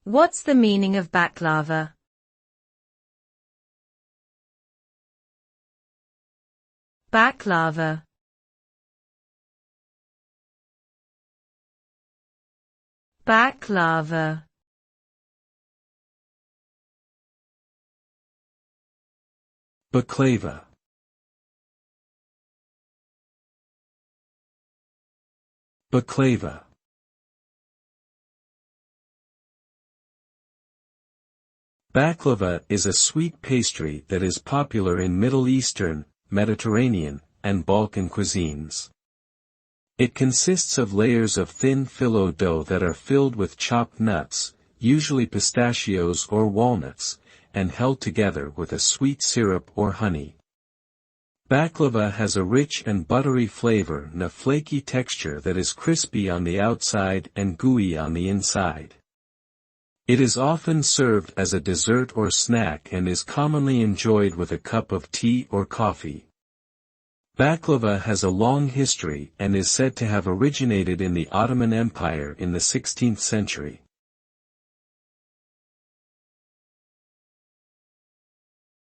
What's the meaning of baclava? Baclava. Baclava. Baclava. Baclava. Baklava is a sweet pastry that is popular in Middle Eastern, Mediterranean, and Balkan cuisines. It consists of layers of thin phyllo dough that are filled with chopped nuts, usually pistachios or walnuts, and held together with a sweet syrup or honey. Baklava has a rich and buttery flavor and a flaky texture that is crispy on the outside and gooey on the inside. It is often served as a dessert or snack and is commonly enjoyed with a cup of tea or coffee. Baklava has a long history and is said to have originated in the Ottoman Empire in the 16th century.